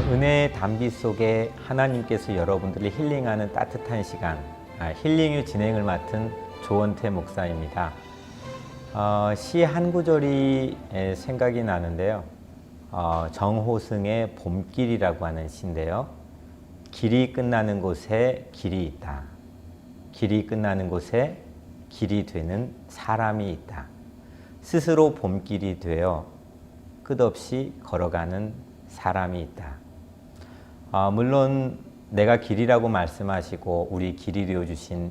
은혜의 단비 속에 하나님께서 여러분들을 힐링하는 따뜻한 시간, 힐링의 진행을 맡은 조원태 목사입니다. 시 한 구절이 생각이 나는데요. 정호승의 봄길이라고 하는 시인데요. 길이 끝나는 곳에 길이 있다. 길이 끝나는 곳에 길이 되는 사람이 있다. 스스로 봄길이 되어 끝없이 걸어가는 사람이 있다. 물론 내가 길이라고 말씀하시고 우리 길이 되어주신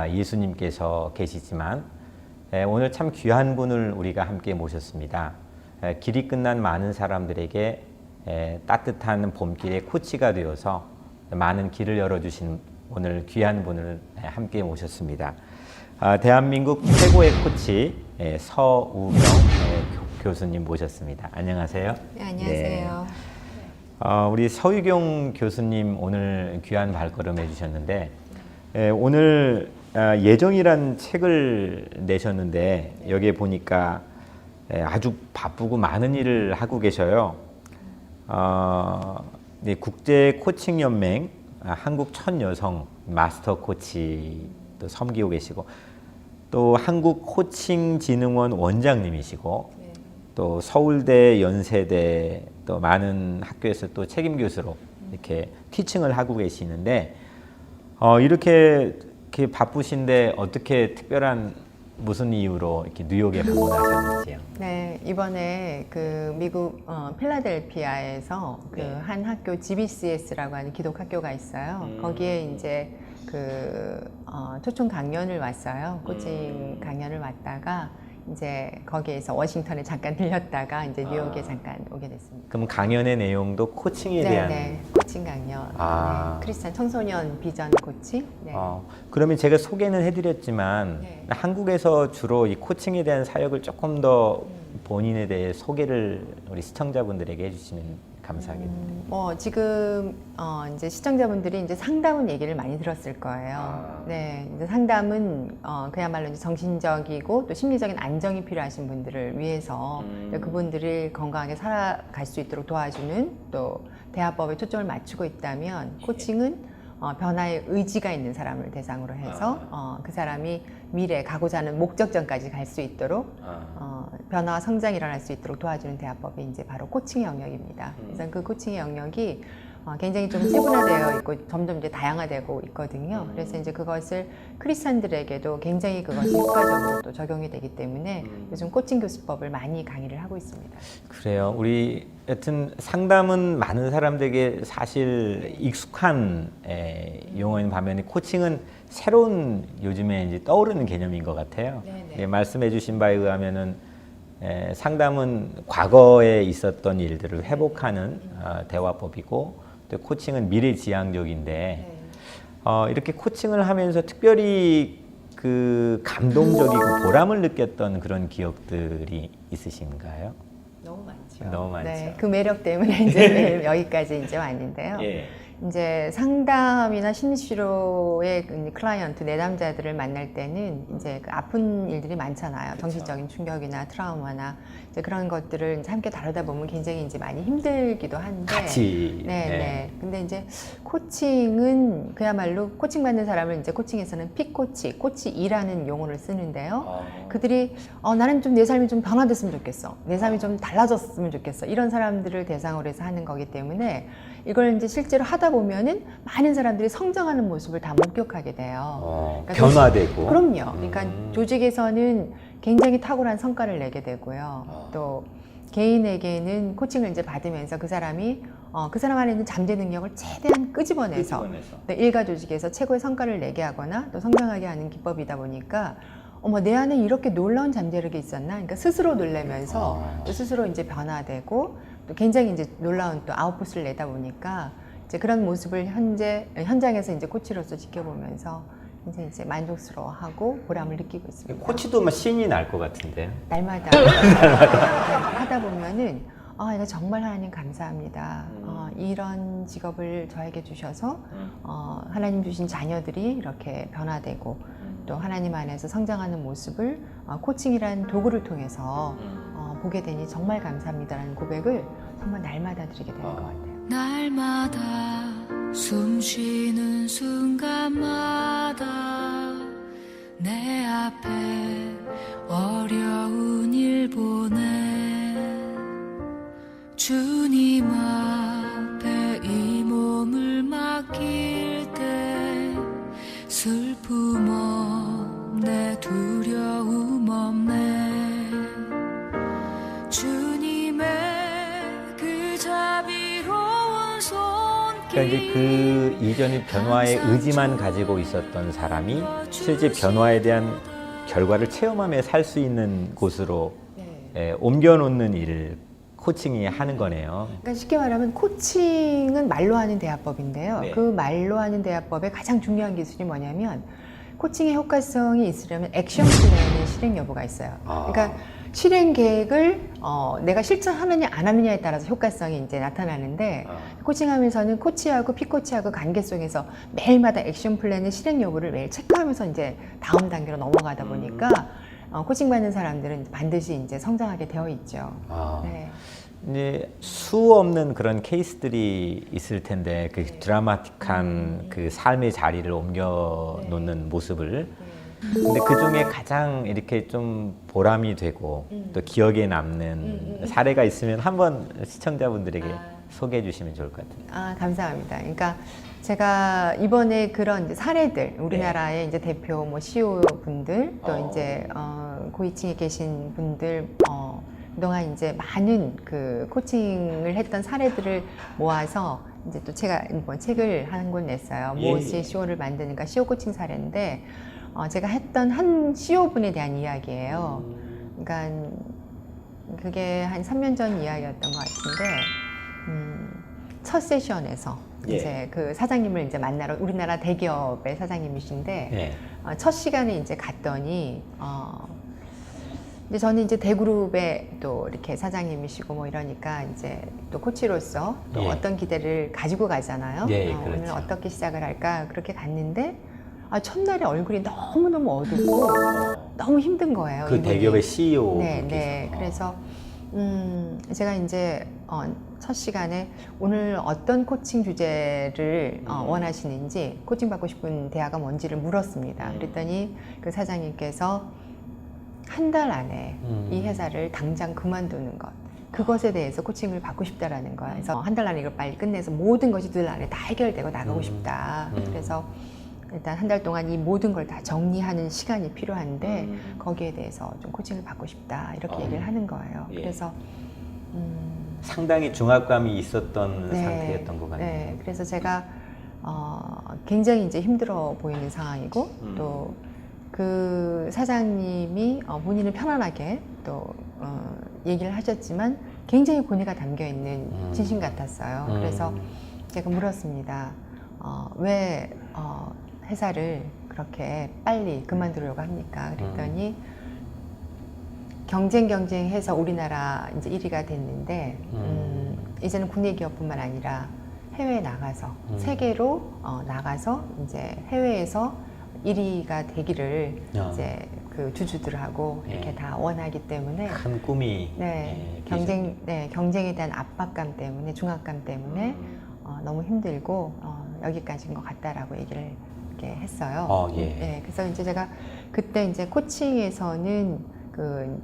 예수님께서 계시지만 오늘 참 귀한 분을 우리가 함께 모셨습니다. 길이 끝난 많은 사람들에게 따뜻한 봄길의 코치가 되어서 많은 길을 열어주신 오늘 귀한 분을 함께 모셨습니다. 대한민국 최고의 코치 서우경 교수님 모셨습니다. 안녕하세요. 네, 안녕하세요. 우리 서우경 교수님 오늘 귀한 발걸음 해주셨는데 오늘 예정이란 책을 내셨는데 여기에 보니까 아주 바쁘고 많은 일을 하고 계셔요. 국제 코칭 연맹 한국 첫 여성 마스터 코치도 섬기고 계시고 또 한국 코칭진흥원 원장님이시고 또 서울대, 연세대 또 많은 학교에서 또 책임 교수로 이렇게 티칭을 하고 계시는데 이렇게 바쁘신데 어떻게 특별한 무슨 이유로 이렇게 뉴욕에 방문하셨는지요? 네, 이번에 그 미국 필라델피아에서 그 한 학교 GBCS라고 하는 기독 학교가 있어요. 거기에 이제 초청 강연을 왔어요. 코칭 강연을 왔다가 이제 거기에서 워싱턴에 잠깐 들렸다가 이제 뉴욕에 잠깐 오게 됐습니다. 그럼 강연의 내용도 코칭에 대한? 네, 코칭 강연. 네, 크리스찬 청소년 비전 코칭. 네. 그러면 제가 소개는 해드렸지만 한국에서 주로 이 코칭에 대한 사역을 조금 더 본인에 대해 소개를 우리 시청자분들에게 해주시면 감사하겠습니다. 지금 이제 시청자분들이 이제 상담은 얘기를 많이 들었을 거예요. 네, 이제 상담은 그야말로 이제 정신적이고 또 심리적인 안정이 필요하신 분들을 위해서 그분들을 건강하게 살아갈 수 있도록 도와주는 또 대화법에 초점을 맞추고 있다면 코칭은 변화의 의지가 있는 사람을 대상으로 해서 그 사람이 미래 가고자 하는 목적점까지 갈 수 있도록 변화와 성장이 일어날 수 있도록 도와주는 대화법이 이제 바로 코칭의 영역입니다. 그래서 그 코칭의 영역이 굉장히 좀 세분화되어 있고 점점 이제 다양화되고 있거든요. 그래서 이제 그것을 크리스찬들에게도 굉장히 그것이 효과적으로 또 적용이 되기 때문에 요즘 코칭 교수법을 많이 강의를 하고 있습니다. 그래요. 우리 여튼 상담은 많은 사람들에게 사실 익숙한 용어인 반면에 코칭은 새로운 요즘에 이제 떠오르는 개념인 것 같아요. 말씀해주신 바에 의하면은 상담은 과거에 있었던 일들을 회복하는 대화법이고 또 코칭은 미래지향적인데 이렇게 코칭을 하면서 특별히 그 감동적이고 보람을 느꼈던 그런 기억들이 있으신가요? 너무 많죠. 너무 많죠. 네, 그 매력 때문에 이제 여기까지 이제 왔는데요. 이제 상담이나 심리치료의 클라이언트, 내담자들을 만날 때는 이제 그 아픈 일들이 많잖아요. 정신적인 충격이나 트라우마나 이제 그런 것들을 이제 함께 다루다 보면 굉장히 이제 많이 힘들기도 한데. 같이. 네. 근데 이제 코칭은 그야말로 코칭 받는 사람을 이제 코칭에서는 픽코치, 코치2라는 용어를 쓰는데요. 그들이 나는 좀 내 삶이 좀 변화됐으면 좋겠어. 내 삶이 좀 달라졌으면 좋겠어. 이런 사람들을 대상으로 해서 하는 거기 때문에 이걸 이제 실제로 하다 보면은 많은 사람들이 성장하는 모습을 다 목격하게 돼요. 그러니까 변화되고. 그럼요. 그러니까 조직에서는 굉장히 탁월한 성과를 내게 되고요. 또 개인에게는 코칭을 이제 받으면서 그 사람이 그 사람 안에 있는 잠재 능력을 최대한 끄집어내서 일가 조직에서 최고의 성과를 내게 하거나 또 성장하게 하는 기법이다 보니까 내 안에 이렇게 놀라운 잠재력이 있었나? 그러니까 스스로 놀라면서 또 스스로 이제 변화되고 또 굉장히 이제 놀라운 또 아웃풋을 내다 보니까 이제 그런 모습을 현장에서 이제 코치로서 지켜보면서 이제 만족스러워하고 보람을 느끼고 있습니다. 코치도 신이 날 것 같은데요. 날마다 하다 보면은 이거 정말 하나님 감사합니다. 이런 직업을 저에게 주셔서 하나님 주신 자녀들이 이렇게 변화되고 또 하나님 안에서 성장하는 모습을 코칭이라는 도구를 통해서 보게 되니 정말 감사합니다라는 고백을 정말 날마다 드리게 되는 것 같아요. 날마다 숨 쉬는 순간마다 내 앞에 어려운 일 보내 주님 앞에 이 몸을 맡길 때 슬픔 없네 두려움 없네 주님의 그 자비로운 손길 그러니까 이제 그 이전의 변화의 의지만 가지고 있었던 사람이 실제 변화에 대한 결과를 체험하며 살 수 있는 곳으로 옮겨놓는 일을 코칭이 하는 거네요. 그러니까 쉽게 말하면 코칭은 말로 하는 대화법인데요. 네. 그 말로 하는 대화법의 가장 중요한 기술이 뭐냐면 코칭의 효과성이 있으려면 액션 플랜의 실행 여부가 있어요. 그러니까 실행 계획을 내가 실천하느냐 안 하느냐에 따라서 효과성이 이제 나타나는데 코칭하면서는 코치하고 피코치하고 관계 속에서 매일마다 액션 플랜의 실행 여부를 매일 체크하면서 이제 다음 단계로 넘어가다 보니까 코칭 받는 사람들은 반드시 이제 성장하게 되어 있죠. 네. 이제 수 없는 그런 케이스들이 있을 텐데 그 드라마틱한 그 삶의 자리를 옮겨 놓는 모습을 근데 그 중에 가장 이렇게 좀 보람이 되고 또 기억에 남는 사례가 있으면 한번 시청자분들에게 소개해 주시면 좋을 것 같아요. 감사합니다. 그러니까 제가 이번에 그런 이제 사례들, 우리나라의 이제 대표 뭐 CEO 분들, 또 이제 고위층에 계신 분들, 그동안 이제 많은 그 코칭을 했던 사례들을 모아서 이제 또 제가 이번 책을 한 권 냈어요. 무엇이 CEO를 만드는가, CEO 코칭 사례인데, 제가 했던 한 CEO 분에 대한 이야기예요. 그러니까 그게 한 3년 전 이야기였던 것 같은데, 첫 세션에서 이제 그 사장님을 이제 만나러 우리나라 대기업의 사장님이신데 첫 시간에 이제 갔더니 이제 저는 이제 대그룹의 또 이렇게 사장님이시고 뭐 이러니까 이제 또 코치로서 또 어떤 기대를 가지고 가잖아요. 그렇죠. 오늘 어떻게 시작을 할까 그렇게 갔는데 첫날에 얼굴이 너무너무 어둡고 너무 힘든 거예요. 그 이분이. 대기업의 CEO 네. 그래서 제가 이제 첫 시간에 오늘 어떤 코칭 주제를 원하시는지 코칭 받고 싶은 대화가 뭔지를 물었습니다. 그랬더니 그 사장님께서 한 달 안에 이 회사를 당장 그만두는 것 그것에 대해서 코칭을 받고 싶다라는 거예요. 그래서 한 달 안에 이걸 빨리 끝내서 모든 것이 두 달 안에 다 해결되고 나가고 싶다. 그래서 일단 한 달 동안 이 모든 걸 다 정리하는 시간이 필요한데 거기에 대해서 좀 코칭을 받고 싶다 이렇게 얘기를 하는 거예요. 그래서 상당히 중압감이 있었던 상태였던 것 같네요. 네, 그래서 제가 굉장히 이제 힘들어 보이는 상황이고 또 그 사장님이 본인은 편안하게 또 얘기를 하셨지만 굉장히 고뇌가 담겨 있는 진심 같았어요. 그래서 제가 물었습니다. 왜 회사를 그렇게 빨리 그만두려고 합니까? 그랬더니 경쟁해서 우리나라 이제 1위가 됐는데 이제는 국내 기업뿐만 아니라 해외에 나가서 세계로 나가서 이제 해외에서 1위가 되기를 이제 그 주주들하고 이렇게 다 원하기 때문에 큰 꿈이 경쟁에 대한 압박감 때문에 중압감 때문에 너무 힘들고 여기까지인 것 같다라고 얘기를 이렇게 했어요. 그래서 이제 제가 그때 이제 코칭에서는 그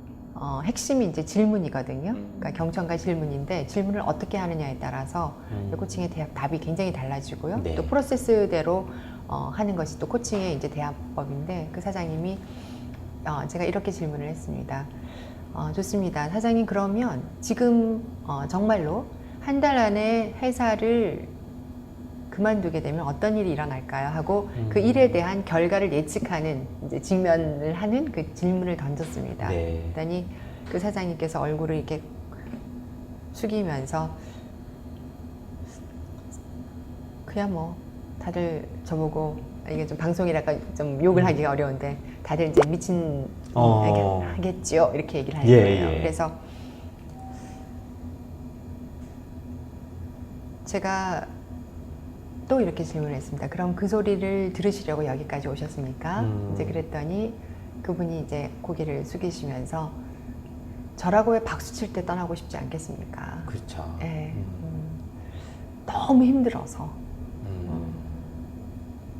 핵심이 이제 질문이거든요. 그러니까 경청과 질문인데 질문을 어떻게 하느냐에 따라서 코칭의 답이 굉장히 달라지고요. 또 프로세스대로 하는 것이 또 코칭의 이제 대화법인데 그 사장님이 제가 이렇게 질문을 했습니다. 좋습니다. 사장님 그러면 지금 정말로 한 달 안에 회사를 그만두게 되면 어떤 일이 일어날까요? 하고 그 일에 대한 결과를 예측하는 이제 직면을 하는 그 질문을 던졌습니다. 그랬더니 그 사장님께서 얼굴을 이렇게 숙이면서 그야 뭐 다들 저보고 이게 좀 방송이라까 좀 욕을 하기가 어려운데 다들 이제 미친 하겠죠 이렇게 얘기를 하는 거예요. 그래서 제가 또 이렇게 질문을 했습니다. 그럼 그 소리를 들으시려고 여기까지 오셨습니까? 이제 그랬더니 그분이 이제 고개를 숙이시면서 저라고 왜 박수 칠 때 떠나고 싶지 않겠습니까? 그렇죠. 네. 너무 힘들어서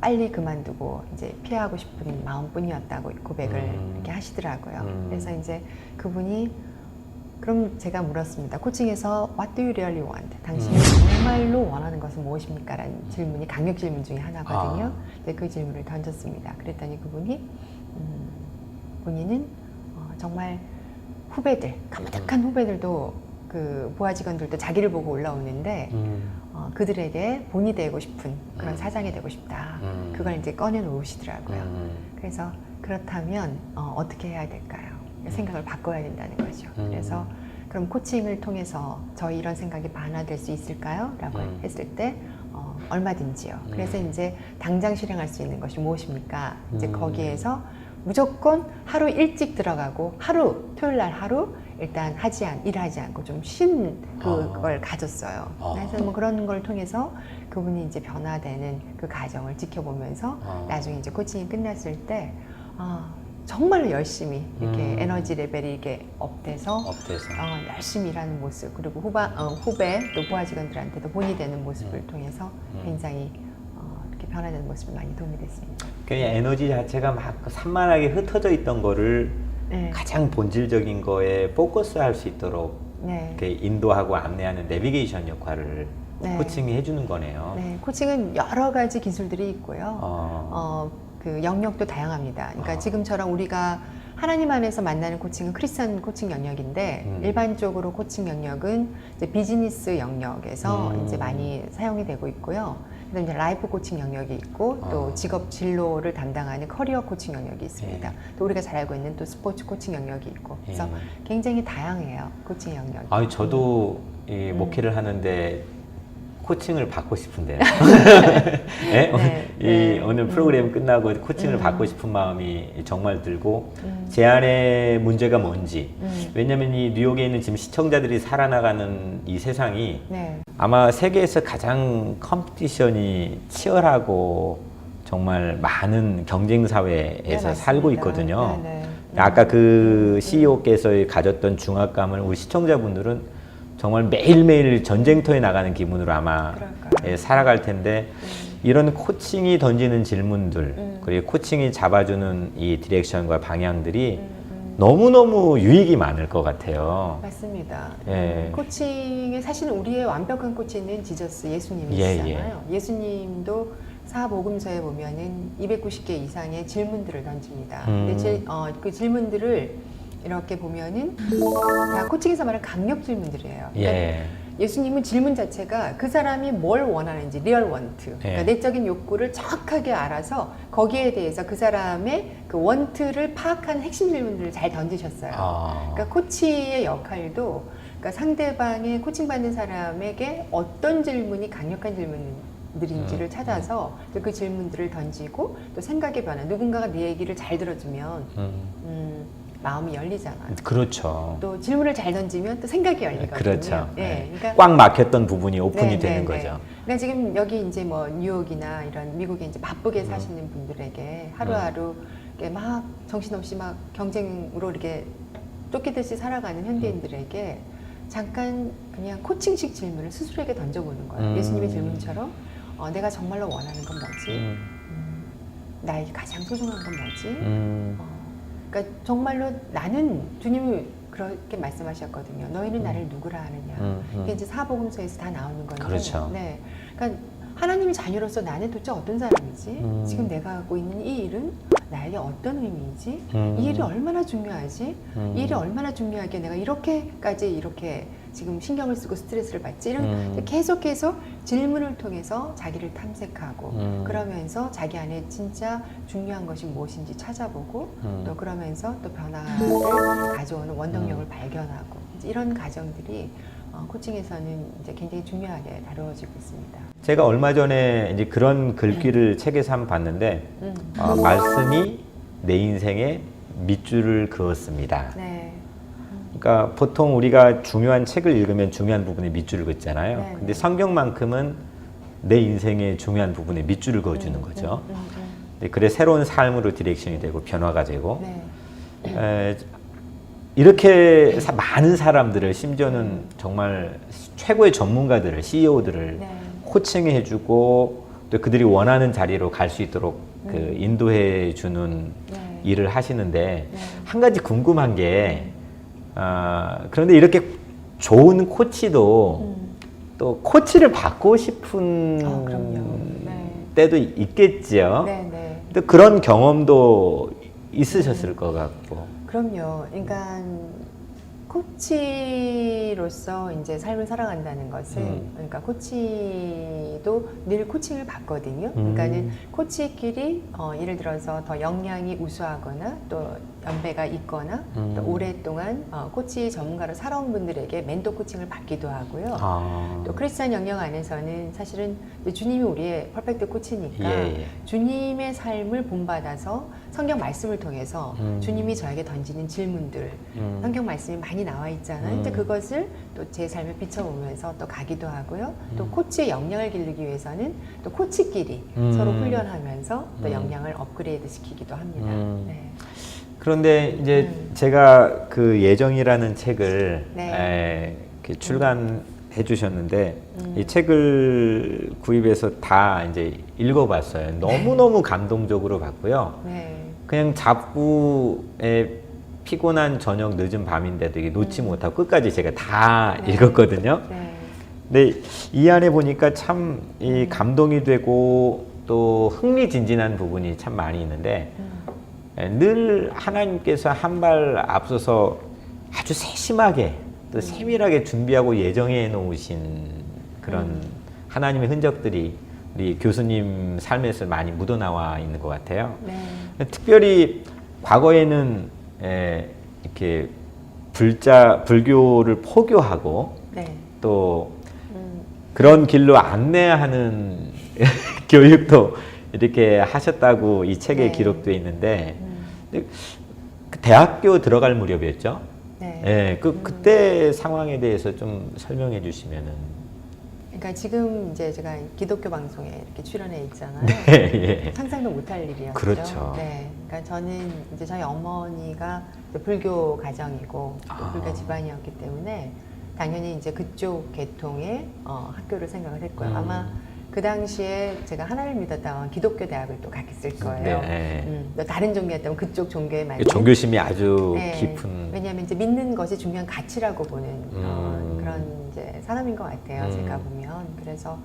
빨리 그만두고 이제 피하고 싶은 마음뿐이었다고 고백을 이렇게 하시더라고요. 그래서 이제 그분이 그럼 제가 물었습니다. 코칭에서 What do you really want? 당신이 정말로 원하는 것은 무엇입니까? 라는 질문이 강력 질문 중에 하나거든요. 근데 그 질문을 던졌습니다. 그랬더니 그분이 본인은 정말 후배들, 까마득한 후배들도 그 부하 직원들도 자기를 보고 올라오는데 그들에게 본이 되고 싶은 그런 사장이 되고 싶다. 그걸 이제 꺼내놓으시더라고요. 그래서 그렇다면 어떻게 해야 될까요? 생각을 바꿔야 된다는 거죠. 그래서 그럼 코칭을 통해서 저희 이런 생각이 변화될 수 있을까요? 라고 했을 때 얼마든지요. 그래서 이제 당장 실행할 수 있는 것이 무엇입니까? 이제 거기에서 무조건 하루 일찍 들어가고 토요일 날 하루 일단 일하지 않고 좀 쉰 그걸 가졌어요. 그래서 뭐 그런 걸 통해서 그분이 이제 변화되는 그 과정을 지켜보면서 나중에 이제 코칭이 끝났을 때 정말로 열심히 이렇게 에너지 레벨이 이렇게 업돼서 열심히 일하는 모습, 그리고 후배 또 부하 직원들한테도 본이 되는 모습을 통해서 굉장히 이렇게 변화되는 모습이 많이 도움이 됐습니다. 그냥 에너지 자체가 막 산만하게 흩어져 있던 거를 네. 가장 본질적인 거에 포커스할 수 있도록 네. 이렇게 인도하고 안내하는 내비게이션 역할을 네. 코칭이 해주는 거네요. 네, 코칭은 여러 가지 기술들이 있고요. 그 영역도 다양합니다. 그러니까 지금처럼 우리가 하나님 안에서 만나는 코칭은 크리스천 코칭 영역인데 일반적으로 코칭 영역은 이제 비즈니스 영역에서 이제 많이 사용이 되고 있고요. 그다음에 이제 라이프 코칭 영역이 있고 또 직업 진로를 담당하는 커리어 코칭 영역이 있습니다. 또 우리가 잘 알고 있는 또 스포츠 코칭 영역이 있고 그래서 굉장히 다양해요. 코칭 영역이. 아니 저도 이 목회를 하는데 코칭을 받고 싶은데요. 네? 이 오늘 프로그램 끝나고 코칭을 받고 싶은 마음이 정말 들고 제 안에 문제가 뭔지 왜냐하면 이 뉴욕에 있는 지금 시청자들이 살아나가는 이 세상이 아마 세계에서 가장 컴피티션이 치열하고 정말 많은 경쟁 사회에서 살고 있거든요. 아까 그 CEO께서 가졌던 중압감을 우리 시청자분들은 정말 매일매일 전쟁터에 나가는 기분으로 아마 살아갈 텐데 이런 코칭이 던지는 질문들 그리고 코칭이 잡아주는 이 디렉션과 방향들이 너무너무 유익이 많을 것 같아요. 맞습니다. 예. 코칭에 사실은 우리의 완벽한 코치는 지저스 예수님이시잖아요. 예수님도 사복음서에 보면은 290개 이상의 질문들을 던집니다. 근데 그 질문들을 이렇게 보면은 다 코칭에서 말하는 강력 질문들이에요. 그러니까 예수님은 질문 자체가 그 사람이 뭘 원하는지 리얼 원트, 그러니까 내적인 욕구를 정확하게 알아서 거기에 대해서 그 사람의 그 원트를 파악하는 핵심 질문들을 잘 던지셨어요. 그러니까 코치의 역할도 그러니까 상대방의 코칭받는 사람에게 어떤 질문이 강력한 질문들인지를 찾아서 그 질문들을 던지고 또 생각의 변화, 누군가가 내 얘기를 잘 들어주면 마음이 열리잖아요. 그렇죠. 또 질문을 잘 던지면 또 생각이 열리거든요. 그렇죠. 그러니까 꽉 막혔던 부분이 오픈이 되는 거죠. 그러니까 지금 여기 이제 뭐 뉴욕이나 이런 미국에 이제 바쁘게 사시는 분들에게 하루하루 이렇게 막 정신없이 막 경쟁으로 이렇게 쫓기듯이 살아가는 현대인들에게 잠깐 그냥 코칭식 질문을 스스로에게 던져보는 거예요. 예수님의 질문처럼 내가 정말로 원하는 건 뭐지? 나에게 가장 소중한 건 뭐지? 그러니까 정말로 나는 주님이 그렇게 말씀하셨거든요. 너희는 나를 누구라 하느냐. 이게 이제 사복음서에서 다 나오는 건데. 그렇죠. 네. 그러니까 하나님의 자녀로서 나는 도대체 어떤 사람이지? 지금 내가 하고 있는 이 일은 나에게 어떤 의미이지? 이 일이 얼마나 중요하지? 이 일이 얼마나 중요하게 내가 이렇게까지 이렇게 지금 신경을 쓰고 스트레스를 받지? 이런 계속해서 질문을 통해서 자기를 탐색하고 그러면서 자기 안에 진짜 중요한 것이 무엇인지 찾아보고 또 그러면서 또 변화를 가져오는 원동력을 발견하고 이제 이런 과정들이 코칭에서는 이제 굉장히 중요하게 다루어지고 있습니다. 제가 얼마 전에 이제 그런 글귀를 책에서 한번 봤는데 말씀이 내 인생에 밑줄을 그었습니다. 네. 그러니까 보통 우리가 중요한 책을 읽으면 중요한 부분에 밑줄을 긋잖아요. 네. 근데 성경만큼은 내 인생의 중요한 부분에 밑줄을 그어주는 거죠. 그래 새로운 삶으로 디렉션이 되고 변화가 되고 이렇게 많은 사람들을 심지어는 정말 최고의 전문가들을 CEO들을 코칭해주고 또 그들이 원하는 자리로 갈 수 있도록 그 인도해주는 네. 일을 하시는데 네. 한 가지 궁금한 게 그런데 이렇게 좋은 코치도 또 코치를 받고 싶은 그럼요. 네. 때도 있겠지요. 네, 네. 또 그런 경험도 있으셨을 것 같고. 그럼요. 그러니까 코치로서 이제 삶을 살아간다는 것은 그러니까 코치도 늘 코칭을 받거든요. 그러니까는 코치끼리 예를 들어서 더 역량이 우수하거나 또 연배가 있거나 또 오랫동안 코치 전문가로 살아온 분들에게 멘토 코칭을 받기도 하고요. 또 크리스찬 영역 안에서는 사실은 이제 주님이 우리의 퍼펙트 코치니까 예, 예. 주님의 삶을 본받아서 성경 말씀을 통해서 주님이 저에게 던지는 질문들 성경 말씀이 많이 나와 있잖아요. 이제 그것을 또 제 삶에 비춰보면서 또 가기도 하고요. 또 코치의 역량을 기르기 위해서는 또 코치끼리 서로 훈련하면서 또 역량을 업그레이드 시키기도 합니다. 네. 그런데 이제 제가 그 예정이라는 책을 네. 이렇게 출간해 주셨는데 이 책을 구입해서 다 이제 읽어봤어요. 너무너무 감동적으로 봤고요. 네. 그냥 잡구에 피곤한 저녁 늦은 밤인데도 이게 놓지 못하고 끝까지 제가 다 읽었거든요. 네. 근데 이 안에 보니까 참 이 감동이 되고 또 흥미진진한 부분이 참 많이 있는데 늘 하나님께서 한 발 앞서서 아주 세심하게 또 세밀하게 준비하고 예정해 놓으신 그런 하나님의 흔적들이 우리 교수님 삶에서 많이 묻어나와 있는 것 같아요. 네. 특별히 과거에는 이렇게 불교를 포교하고 네. 또 그런 길로 안내하는 교육도 이렇게 하셨다고 이 책에 네. 기록되어 있는데 그 대학교 들어갈 무렵이었죠. 네. 예, 그때 상황에 대해서 좀 설명해 주시면은. 그러니까 지금 이제 제가 기독교 방송에 이렇게 출연해 있잖아요. 예. 상상도 못할 일이었죠. 그렇죠. 네. 그러니까 저는 이제 저희 어머니가 이제 불교 가정이고 또 불교 집안이었기 때문에 당연히 이제 그쪽 계통의 학교를 생각을 했고요. 아마 그 당시에 제가 하나를 믿었다면 기독교 대학을 또 갔을 거예요. 네. 또 다른 종교였다면 그쪽 종교에 맞는 종교심이 아주 네. 깊은. 왜냐하면 이제 믿는 것이 중요한 가치라고 보는 그런 이제 사람인 것 같아요. 제가 보면. 그래서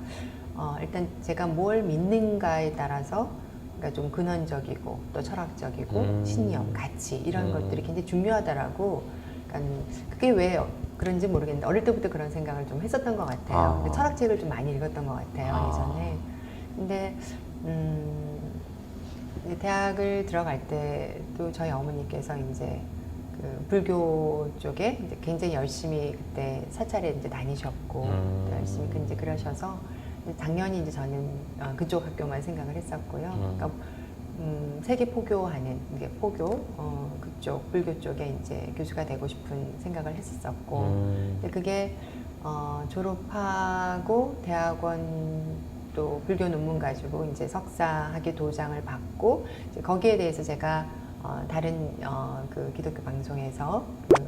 일단 제가 뭘 믿는가에 따라서 그러니까 좀 근원적이고 또 철학적이고 신념, 가치 이런 것들이 굉장히 중요하다라고. 그러니까 그게 왜 그런지 모르겠는데 어릴 때부터 그런 생각을 좀 했었던 것 같아요. 근데 철학책을 좀 많이 읽었던 것 같아요. 예전에. 근데 이제 대학을 들어갈 때도 저희 어머니께서 이제 그 불교 쪽에 이제 굉장히 열심히 그때 사찰에 이제 다니셨고 또 열심히 이제 그러셔서 당연히 이제 저는 그쪽 학교만 생각을 했었고요. 그러니까 세계 포교하는 이게 포교 그쪽 불교 쪽에 이제 교수가 되고 싶은 생각을 했었고 근데 그게 졸업하고 대학원 또 불교 논문 가지고 이제 석사 학위 도장을 받고 이제 거기에 대해서 제가 다른 그 기독교 방송에서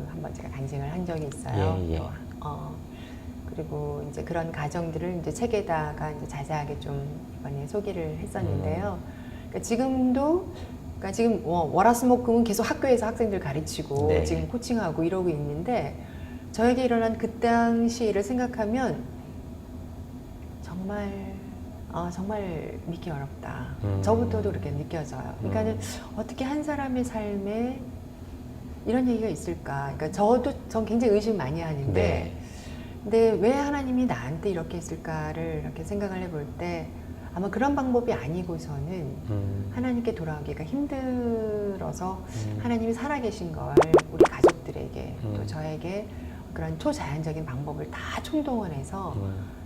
한번 제가 간증을 한 적이 있어요. 예, 예. 그리고 이제 그런 과정들을 이제 책에다가 이제 자세하게 좀 이번에 소개를 했었는데요. 그러니까 지금도 그러니까 지금 월화수목금은 계속 학교에서 학생들 가르치고 네. 지금 코칭하고 이러고 있는데 저에게 일어난 그 당시 일을 생각하면 정말 믿기 어렵다. 저부터도 그렇게 느껴져요. 그러니까는 어떻게 한 사람의 삶에 이런 얘기가 있을까? 그러니까 전 굉장히 의심 많이 하는데, 네. 근데 왜 하나님이 나한테 이렇게 했을까를 이렇게 생각을 해볼 때 아마 그런 방법이 아니고서는 하나님께 돌아오기가 힘들어서 하나님이 살아계신 걸 우리 가족들에게 또 저에게 그런 초자연적인 방법을 다 총동원해서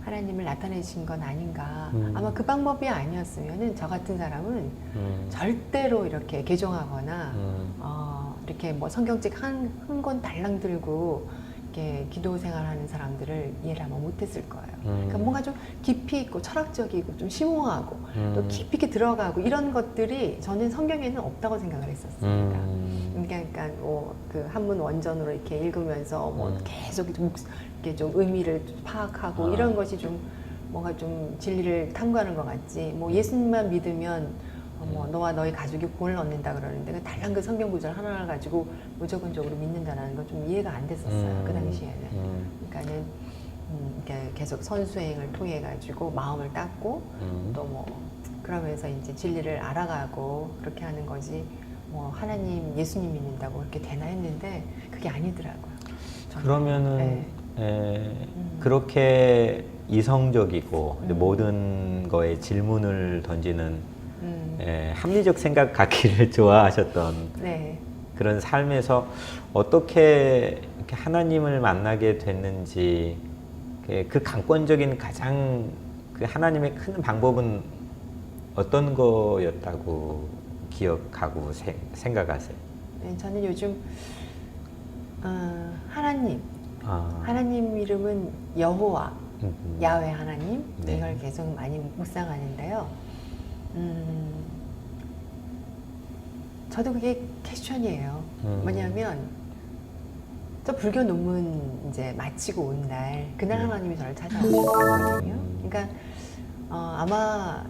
하나님을 나타내신 건 아닌가. 아마 그 방법이 아니었으면은 저 같은 사람은 절대로 이렇게 개종하거나 이렇게 뭐 성경책 한 권 달랑 들고 이렇게 기도 생활하는 사람들을 이해를 아마 못했을 거예요. 그러니까 뭔가 좀 깊이 있고 철학적이고 좀 심오하고 또 깊이 있게 들어가고 이런 것들이 저는 성경에는 없다고 생각을 했었습니다. 그러니까 그 한문 원전으로 이렇게 읽으면서 뭐 계속 이렇게 좀 의미를 파악하고 이런 것이 좀 뭔가 좀 진리를 탐구하는 것 같지. 뭐 예수님만 믿으면 뭐 너와 너희 가족이 구원을 얻는다 그러는데 그 달랑 그 성경 구절 하나를 가지고 무조건적으로 믿는다는 건 좀 이해가 안 됐었어요. 그 당시에는. 그러니까는 이렇게 계속 선수행을 통해 가지고 마음을 닦고 또 뭐 그러면서 이제 진리를 알아가고 그렇게 하는 거지. 뭐 하나님, 예수님 믿는다고 그렇게 되나 했는데 그게 아니더라고요. 저는. 그러면은 네. 그렇게 이성적이고 모든 거에 질문을 던지는 합리적 생각 갖기를 좋아하셨던 네. 그런 삶에서 어떻게 이렇게 하나님을 만나게 됐는지 그 강권적인 가장 그 하나님의 큰 방법은 어떤 거였다고 기억하고 생각하세요? 네, 저는 요즘 하나님, 아. 하나님 이름은 여호와, 야훼 하나님 네. 이걸 계속 많이 묵상하는데요. 저도 그게 퀘스천이에요. 뭐냐면 저 불교 논문 이제 마치고 온 날 그날 하나님이 저를 찾아오셨거든요. 그러니까 아마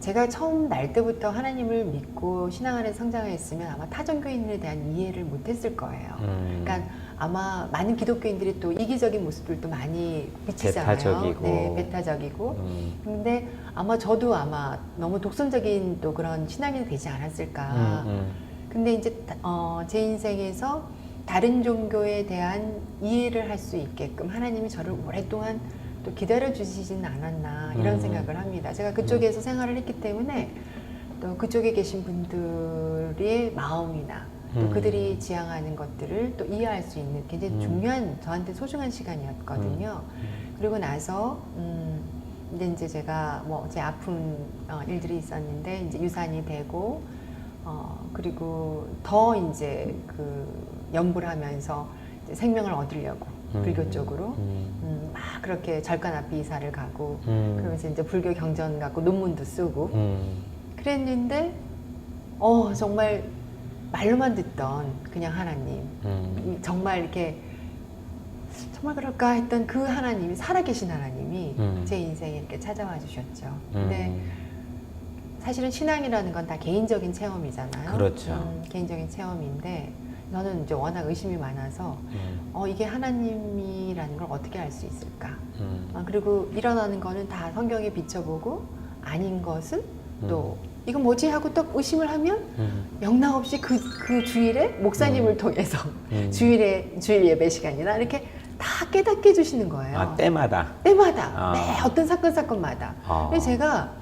제가 처음 날 때부터 하나님을 믿고 신앙 안에 성장했으면 아마 타종교인에 대한 이해를 못했을 거예요. 그러니까 아마 많은 기독교인들이 또 이기적인 모습들도 많이 비치잖아요. 배타적이고. 네, 배타적이고. 근데 아마 저도 아마 너무 독선적인 또 그런 신앙이 되지 않았을까. 근데 이제 제 인생에서 다른 종교에 대한 이해를 할 수 있게끔 하나님이 저를 오랫동안 또 기다려 주시지는 않았나 이런 생각을 합니다. 제가 그쪽에서 생활을 했기 때문에 또 그쪽에 계신 분들의 마음이나 또 그들이 지향하는 것들을 또 이해할 수 있는 굉장히 중요한 저한테 소중한 시간이었거든요. 그리고 나서 이제 제가 뭐 제 아픈 일들이 있었는데 이제 유산이 되고 그리고 더 이제 그 연구를 하면서 이제 생명을 얻으려고 불교 쪽으로 막 그렇게 절간 앞에 이사를 가고 그러면서 이제 불교 경전 갖고 논문도 쓰고 그랬는데 정말 말로만 듣던 그냥 하나님 정말 이렇게 정말 그럴까 했던 그 하나님이 살아계신 하나님이 제 인생에 이렇게 찾아와 주셨죠. 근데 사실은 신앙이라는 건 다 개인적인 체험이잖아요. 그렇죠. 개인적인 체험인데 저는 이제 워낙 의심이 많아서 이게 하나님이라는 걸 어떻게 알 수 있을까? 그리고 일어나는 거는 다 성경에 비춰보고 아닌 것은 또 이거 뭐지 하고 또 의심을 하면 영락 없이 그 주일에 목사님을 통해서 주일 예배 시간이나 이렇게 다 깨닫게 해주시는 거예요. 아, 때마다. 때마다. 네, 어떤 사건마다. 그래서 제가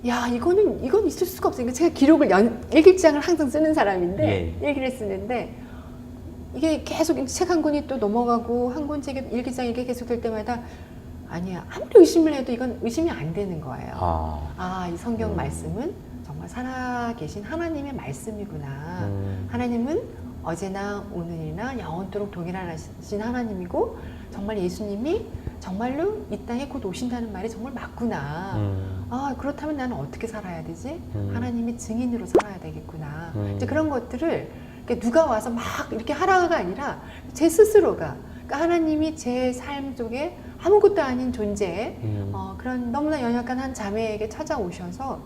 야, 이건 있을 수가 없어요. 그러니까 제가 기록을 일기장을 항상 쓰는 사람인데 일기를 쓰는데 이게 계속 책 한 권이 또 넘어가고 한 권 책에 일기장 이렇게 계속 될 때마다 아니야, 아무리 의심을 해도 이건 의심이 안 되는 거예요. 이 성경 말씀은 정말 살아계신 하나님의 말씀이구나. 하나님은 어제나 오늘이나 영원토록 동일하신 하나님이고 정말 예수님이 정말로 이 땅에 곧 오신다는 말이 정말 맞구나. 그렇다면 나는 어떻게 살아야 되지? 하나님의 증인으로 살아야 되겠구나. 이제 그런 것들을 누가 와서 막 이렇게 하라가 아니라 제 스스로가 그러니까 하나님이 제 삶 속에 아무것도 아닌 존재 그런 너무나 연약한 한 자매에게 찾아오셔서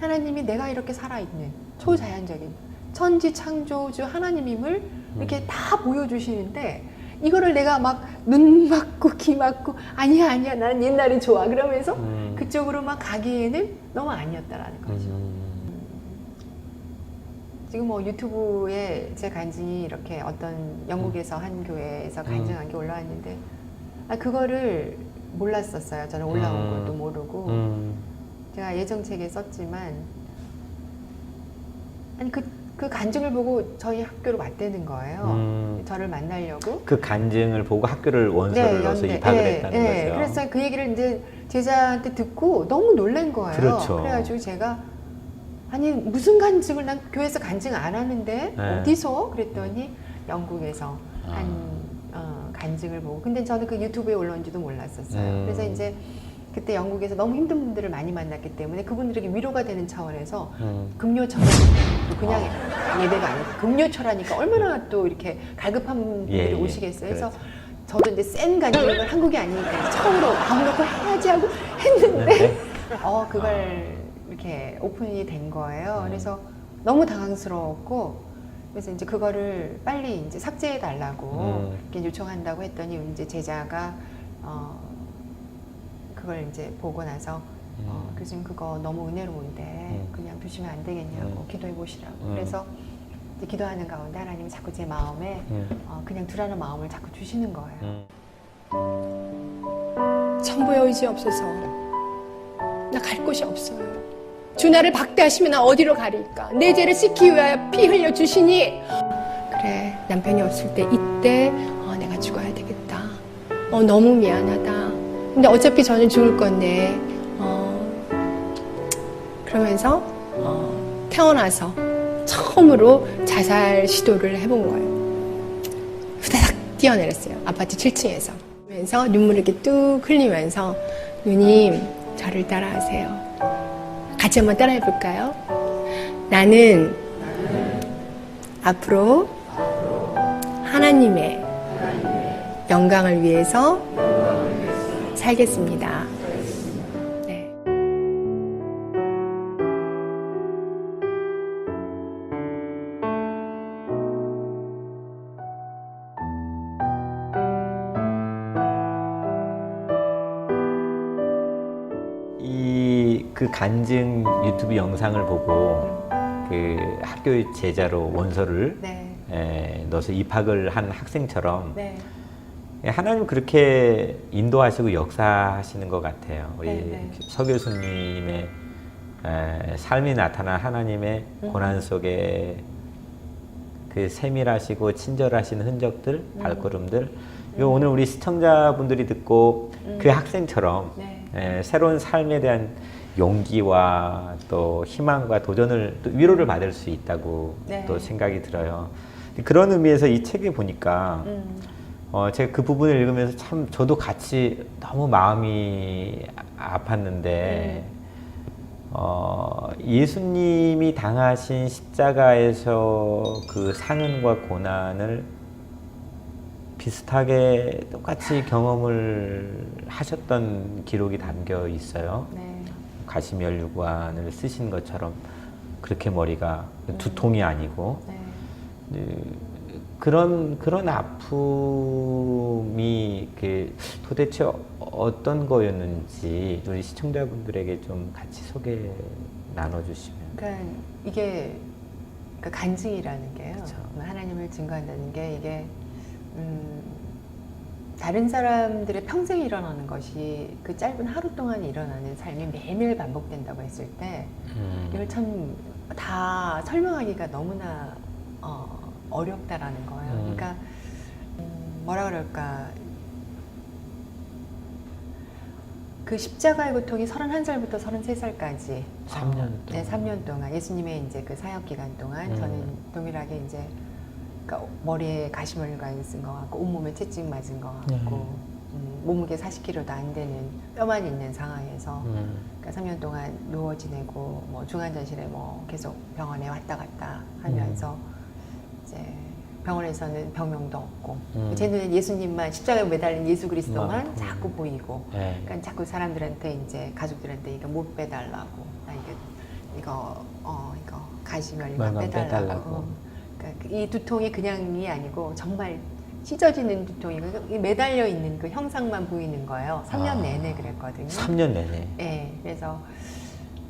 하나님이 내가 이렇게 살아있는 초자연적인 천지 창조주 하나님임을 이렇게 다 보여주시는데 이거를 내가 막 눈 맞고 귀 맞고 아니야 나는 옛날이 좋아 그러면서 그쪽으로 막 가기에는 너무 아니었다라는 거죠. 지금 뭐 유튜브에 제 간증이 이렇게 어떤 영국에서 한 교회에서 간증한 게 올라왔는데 그거를 몰랐었어요. 저는 올라온 것도 모르고 제가 예정책에 썼지만 아니 그 간증을 보고 저희 학교로 왔다는 거예요. 저를 만나려고. 그 간증을 보고 학교를 원서를 넣어서 입학을 했다는 거죠. 그래서 그 얘기를 이제 제자한테 듣고 너무 놀란 거예요. 그렇죠. 그래가지고 제가 아니 무슨 간증을 난 교회에서 간증 안 하는데 어디서? 그랬더니 영국에서 한 간증을 보고 근데 저는 그 유튜브에 올라온지도 몰랐었어요. 그래서 이제 그때 영국에서 너무 힘든 분들을 많이 만났기 때문에 그분들에게 위로가 되는 차원에서 금요철학 그냥 예배가 아니고 금요철하니까 얼마나 또 이렇게 갈급한 분들이 오시겠어요. 그래서 저도 이제 센 간증을 한국이 아니니까 처음으로 마음 놓고 해야지 하고 했는데 그걸 이렇게 오픈이 된 거예요. 그래서 너무 당황스러웠고, 그래서 이제 그거를 빨리 이제 삭제해 달라고 이렇게 요청한다고 했더니 이제 제자가 그걸 이제 보고 나서 교수님 그거 너무 은혜로운데 그냥 두시면 안 되겠냐고 기도해 보시라고. 그래서 이제 기도하는 가운데 하나님이 자꾸 제 마음에 그냥 두라는 마음을 자꾸 주시는 거예요. 천부의 의지 없어서 나 갈 곳이 없어요. 주 나를 박대하시면 나 어디로 가리까? 내 죄를 씻기 위하여 피 흘려 주시니 그래 남편이 없을 때 이때 내가 죽어야 되겠다. 너무 미안하다. 근데 어차피 저는 죽을 건데 그러면서 태어나서 처음으로 자살 시도를 해본 거예요. 후다닥 뛰어내렸어요. 아파트 7층에서. 그러면서 눈물을 이렇게 뚝 흘리면서 누님 저를 따라하세요. 같이 한번 따라해 볼까요? 나는 앞으로 하나님의 영광을 위해서 살겠습니다. 네. 그 간증 유튜브 영상을 보고 그 학교 제자로 원서를 네. 넣어서 입학을 한 학생처럼 네. 하나님 그렇게 인도하시고 역사하시는 것 같아요. 우리 네. 서 교수님의 삶이 나타난 하나님의 고난 속에 그 세밀하시고 친절하신 흔적들, 발걸음들, 이거 오늘 우리 시청자분들이 듣고 그 학생처럼 네. 새로운 삶에 대한 용기와 또 희망과 도전을 또 위로를 받을 수 있다고 네. 또 생각이 들어요. 그런 의미에서 이 책에 보니까 제가 그 부분을 읽으면서 참 저도 같이 너무 마음이 아팠는데 예수님이 당하신 십자가에서 그 상흔과 고난을 비슷하게 똑같이 경험을 하셨던 기록이 담겨 있어요. 네. 가시면류관을 쓰신 것처럼 그렇게 머리가 두통이 아니고 네. 그런 아픔이 도대체 어떤 거였는지 우리 시청자분들에게 좀 같이 소개 나눠주시면. 그러니까 이게 간증이라는 게요. 그쵸. 하나님을 증거한다는 게 이게 다른 사람들의 평생에 일어나는 것이 그 짧은 하루 동안 일어나는 삶이 매일매일 반복된다고 했을 때 이걸 참 다 설명하기가 너무나 어렵다라는 거예요. 그러니까 뭐라 그럴까, 그 십자가의 고통이 31살부터 33살까지 3년 동안. 네, 3년 동안 예수님의 이제 그 사역 기간 동안 저는 동일하게 이제 그러니까 머리에 가시멀간이 쓴 것 같고 온몸에 채찍 맞은 것 같고 몸무게 40kg도 안 되는 뼈만 있는 상황에서 그러니까 3년 동안 누워 지내고 뭐 중환자실에 뭐 계속 병원에 왔다 갔다 하면서 이제 병원에서는 병명도 없고 제 눈엔 예수님만 십자가에 매달린 예수 그리스도만 자꾸 보이고 네. 그러니까 자꾸 사람들한테 이제 가족들한테 이거 못 빼달라고 이거 가시멸관 빼달라고. 그러니까 이 두통이 그냥이 아니고 정말 찢어지는 두통이 매달려 있는 그 형상만 보이는 거예요. 3년 내내 그랬거든요. 3년 내내. 네, 그래서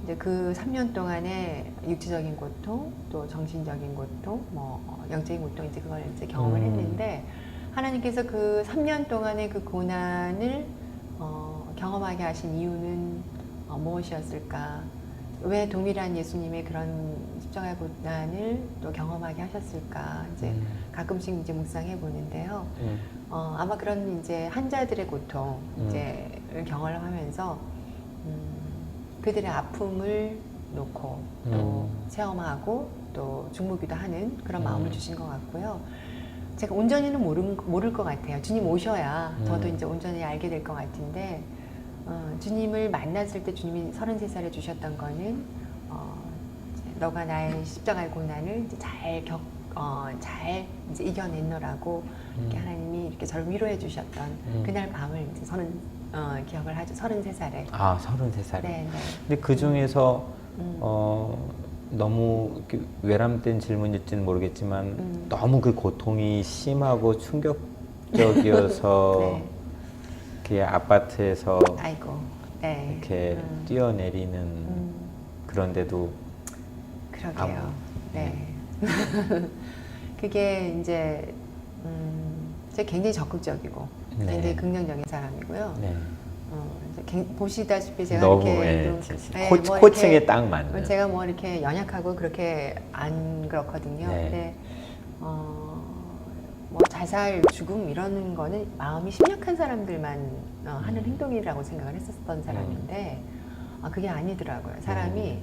이제 그 3년 동안에 육체적인 고통, 또 정신적인 고통, 뭐 영적인 고통 이제 그걸 이제 경험을 했는데 하나님께서 그 3년 동안의 그 고난을 경험하게 하신 이유는 무엇이었을까? 왜 동일한 예수님의 그런 십자가의 고난을 또 경험하게 하셨을까? 이제 가끔씩 이제 묵상해 보는데요. 아마 그런 이제 환자들의 고통 이제를 경험하면서 그들의 아픔을 놓고 또 체험하고 또 중보기도 하는 그런 마음을 주신 것 같고요. 제가 온전히는 모를 것 같아요. 주님 오셔야 저도 이제 온전히 알게 될 것 같은데. 주님을 만났을 때 주님이 33살에 주셨던 거는 너가 나의 십자가의 고난을 이제 잘 이제 이겨냈노라고 이렇게 하나님이 이렇게 저를 위로해 주셨던 그날 밤을 이제 저는 기억을 하죠. 33살에. 아, 33살. 네, 네. 근데 그 중에서 너무 이렇게 외람된 질문일지는 모르겠지만 너무 그 고통이 심하고 충격적이어서 네. 이렇게 아파트에서 아이고. 네. 이렇게 뛰어내리는 그런데도 그러게요. 아무- 네. 그게 이제 제가 굉장히 적극적이고 네. 굉장히 긍정적인 사람이고요. 네. 이제 보시다시피 제가 너무 이렇게 예, 좀, 호, 뭐 호칭에 이렇게 딱 맞는. 제가 뭐 이렇게 연약하고 그렇게 안 그렇거든요. 네. 근데 뭐 자살, 죽음 이러는 거는 마음이 심약한 사람들만 하는 행동이라고 생각을 했었던 사람인데 그게 아니더라고요. 사람이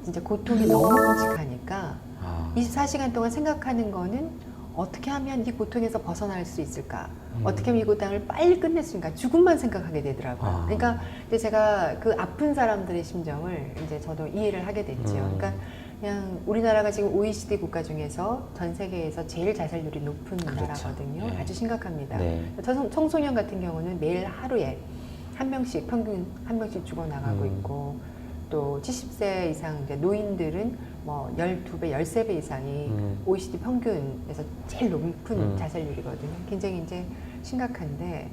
진짜 고통이 너무 끔찍하니까 아, 24시간 동안 생각하는 거는 어떻게 하면 이 고통에서 벗어날 수 있을까? 어떻게 하면 이 고통을 빨리 끝낼 수 있을까? 죽음만 생각하게 되더라고요. 아. 그러니까 이제 제가 그 아픈 사람들의 심정을 이제 저도 이해를 하게 됐죠. 그러니까 그냥 우리나라가 지금 OECD 국가 중에서 전 세계에서 제일 자살률이 높은 그렇죠. 나라거든요. 네. 아주 심각합니다. 네. 청소년 같은 경우는 매일 하루에 한 명씩 평균 한 명씩 죽어나가고 있고 또 70세 이상 이제 노인들은 뭐 12배, 13배 이상이 OECD 평균에서 제일 높은 자살률이거든요. 굉장히 이제 심각한데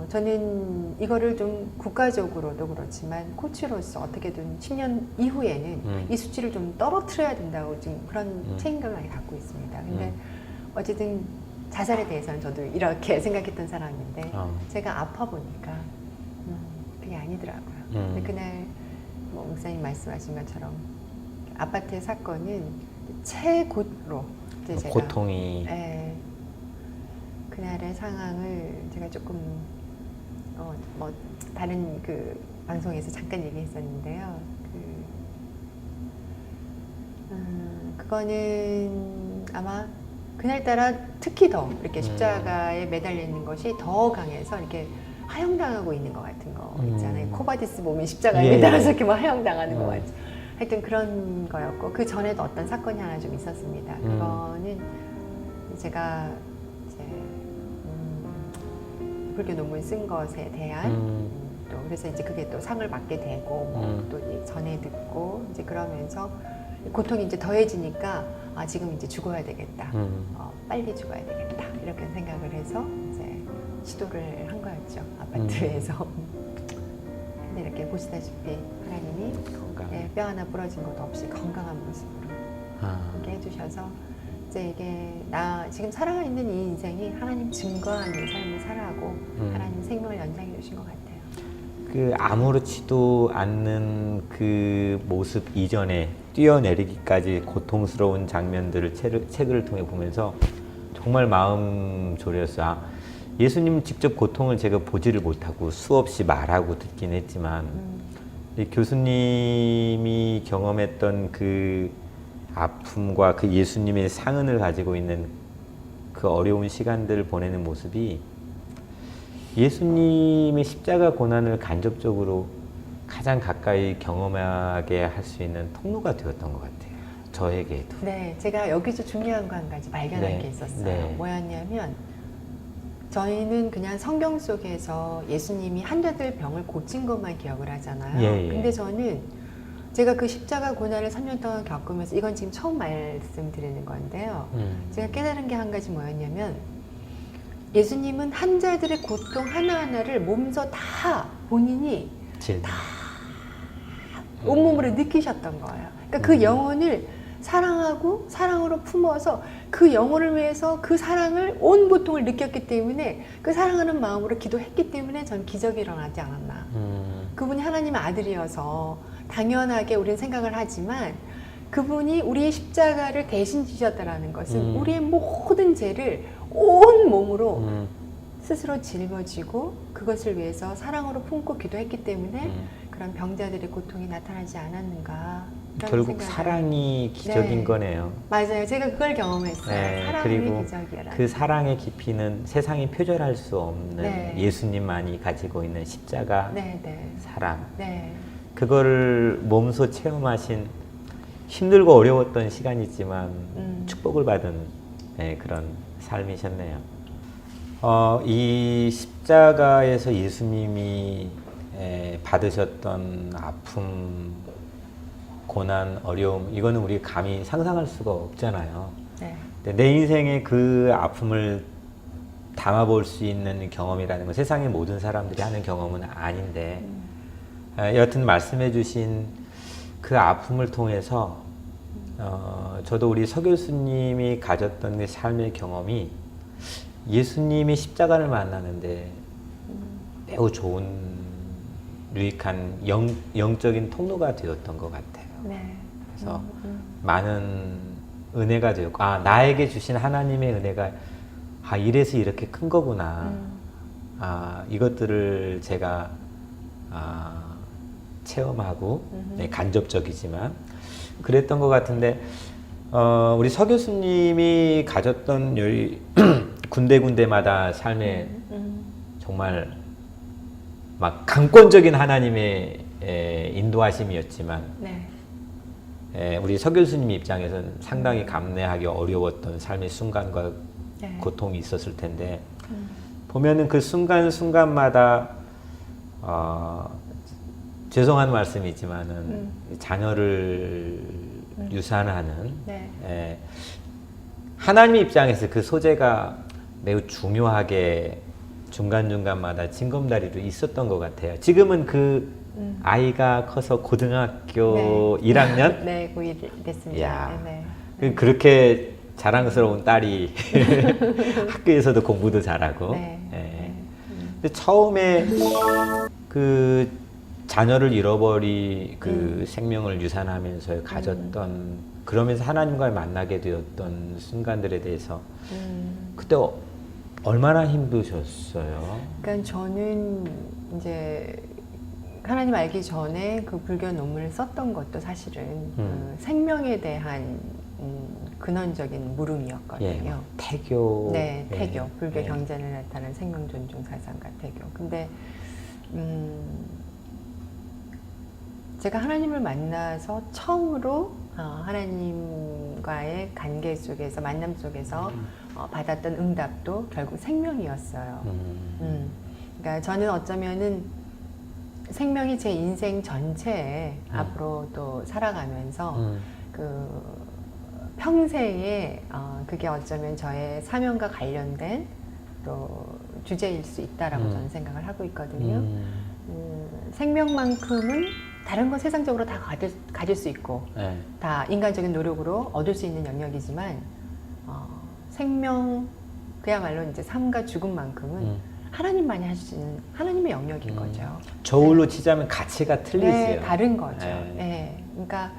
저는 이거를 좀 국가적으로도 그렇지만 코치로서 어떻게든 10년 이후에는 이 수치를 좀 떨어뜨려야 된다고 지금 그런 책임감을 많이 갖고 있습니다. 근데 어쨌든 자살에 대해서는 저도 이렇게 생각했던 사람인데 제가 아파 보니까 그게 아니더라고요. 근데 그날 뭐 목사님 말씀하신 것처럼 아파트의 사건은 최고로 이제 제가 고통이 예, 그날의 상황을 제가 조금 뭐 다른 그 방송에서 잠깐 얘기했었는데요. 그거는 아마 그날따라 특히 더 이렇게 십자가에 매달려 있는 것이 더 강해서 이렇게 하형당하고 있는 것 같은 거 있잖아요. 코바디스 몸이 십자가에 예, 매달려서 예. 이렇게 막 하형당하는 거 같죠. 하여튼 그런 거였고 그 전에도 어떤 사건이 하나 좀 있었습니다. 그거는 제가 이제 불교 논문 쓴 것에 대한 또 그래서 이제 그게 또 상을 받게 되고 또 전해 듣고 이제 그러면서 고통이 이제 더해지니까 지금 이제 죽어야 되겠다. 빨리 죽어야 되겠다. 이렇게 생각을 해서 이제 시도를 한 거였죠. 아파트에서. 근데 이렇게 보시다시피 하나님이 건강. 뼈 하나 부러진 것도 없이 건강한 모습으로 이렇게 해주셔서 이제 이게 나 지금 살아있는 이 인생이 하나님 증거하는 삶을 살아가고 하나님 생명을 연장해 주신 것 같아요. 그 아무렇지도 않는 그 모습 이전에 뛰어내리기까지 고통스러운 장면들을 책을 통해 보면서 정말 마음 졸였어요. 예수님 직접 고통을 제가 보지를 못하고 수없이 말하고 듣긴 했지만 이 교수님이 경험했던 그 아픔과 그 예수님의 상흔을 가지고 있는 그 어려운 시간들을 보내는 모습이 예수님의 십자가 고난을 간접적으로 가장 가까이 경험하게 할 수 있는 통로가 되었던 것 같아요. 저에게도. 네, 제가 여기서 중요한 거 한 가지 발견한 네, 게 있었어요. 네. 뭐였냐면 저희는 그냥 성경 속에서 예수님이 환자들 병을 고친 것만 기억을 하잖아요. 예, 예. 근데 저는 제가 그 십자가 고난을 3년 동안 겪으면서 이건 지금 처음 말씀드리는 건데요. 제가 깨달은 게 한 가지 뭐였냐면 예수님은 환자들의 고통 하나하나를 몸소 다 본인이 다 온몸으로 느끼셨던 거예요. 그러니까 그 영혼을 사랑하고 사랑으로 품어서 그 영혼을 위해서 그 사랑을 온 고통을 느꼈기 때문에 그 사랑하는 마음으로 기도했기 때문에 전 기적이 일어나지 않았나. 그분이 하나님의 아들이어서 당연하게 우리는 생각을 하지만 그분이 우리의 십자가를 대신 지셨다라는 것은 우리의 모든 죄를 온 몸으로 스스로 짊어지고 그것을 위해서 사랑으로 품고 기도했기 때문에 그런 병자들의 고통이 나타나지 않았는가. 결국 사랑이 기적인 네. 거네요. 맞아요. 제가 그걸 경험했어요. 네, 사랑이 그리고 기적이라. 그 사랑의 깊이는 세상이 표절할 수 없는 네. 예수님만이 가지고 있는 십자가 네, 네, 사랑. 네, 그거를 몸소 체험하신 힘들고 어려웠던 시간이지만 축복을 받은 그런 삶이셨네요. 이 십자가에서 예수님이 받으셨던 아픔, 고난, 어려움, 이거는 우리 감히 상상할 수가 없잖아요. 네. 근데 내 인생에 그 아픔을 담아볼 수 있는 경험이라는 건 세상의 모든 사람들이 하는 경험은 아닌데, 여하튼 말씀해 주신 그 아픔을 통해서 저도 우리 서 교수님이 가졌던 그 삶의 경험이 예수님이 십자가를 만나는데 매우 좋은 유익한 영적인 통로가 되었던 것 같아요. 네. 그래서 많은 은혜가 되었고, 나에게 주신 하나님의 은혜가 이래서 이렇게 큰 거구나. 이것들을 제가 체험하고, 네, 간접적이지만 그랬던 것 같은데, 우리 서 교수님이 가졌던 군데군데마다 삶의 정말 막 강권적인 하나님의 인도하심이었지만, 네. 우리 서 교수님 입장에서는 상당히 감내하기 어려웠던 삶의 순간과 네. 고통이 있었을 텐데, 보면은 그 순간순간마다 죄송한 말씀이지만은 자녀를 유산하는, 네. 하나님의 입장에서 그 소재가 매우 중요하게 중간중간마다 징검다리로 있었던 것 같아요. 지금은 그 아이가 커서 고등학교 1학년? 네, 고1 됐습니다. 이야. 네. 그렇게 자랑스러운 딸이 학교에서도 공부도 잘하고. 네. 예. 근데 처음에 그 자녀를 잃어버리 그 생명을 유산하면서 가졌던, 그러면서 하나님과 만나게 되었던 순간들에 대해서 그때 얼마나 힘드셨어요? 그러니까 저는 이제 하나님 알기 전에 그 불교 논문을 썼던 것도 사실은 그 생명에 대한 근원적인 물음이었거든요. 예, 태교. 네, 태교. 예, 불교 예. 경전에 나타난 생명 존중 사상과 태교. 근데 제가 하나님을 만나서 처음으로 하나님과의 관계 속에서, 만남 속에서 받았던 응답도 결국 생명이었어요. 그러니까 저는 어쩌면은 생명이 제 인생 전체에 앞으로 또 살아가면서 그 평생에 그게 어쩌면 저의 사명과 관련된 또 주제일 수 있다라고 저는 생각을 하고 있거든요. 생명만큼은 다른 건 세상적으로 다 가질 수 있고, 네. 다 인간적인 노력으로 얻을 수 있는 영역이지만 생명, 그야말로 이제 삶과 죽음만큼은 하나님만이 할 수 있는 하나님의 영역인 거죠. 저울로 치자면 가치가 틀리세요. 네, 다른 거죠. 네. 네. 그러니까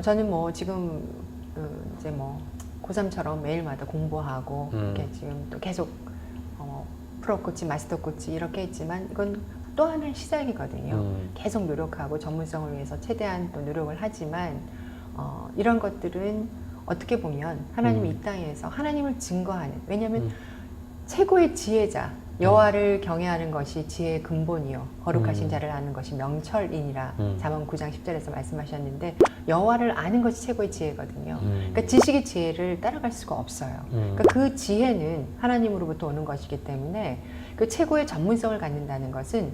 저는 뭐 지금 이제 뭐 고3처럼 매일마다 공부하고 이렇게 지금 또 계속 프로 코치, 마스터 코치 이렇게 했지만 이건 또 하나의 시작이거든요. 계속 노력하고 전문성을 위해서 최대한 또 노력을 하지만 이런 것들은 어떻게 보면 하나님이 이 땅에서 하나님을 증거하는, 왜냐하면 최고의 지혜자 여호와를 경외하는 것이 지혜의 근본이요 거룩하신 자를 아는 것이 명철이니라 잠언 9장 10절에서 말씀하셨는데, 여호와를 아는 것이 최고의 지혜거든요. 그러니까 지식의 지혜를 따라갈 수가 없어요. 그러니까 그 지혜는 하나님으로부터 오는 것이기 때문에 그 최고의 전문성을 갖는다는 것은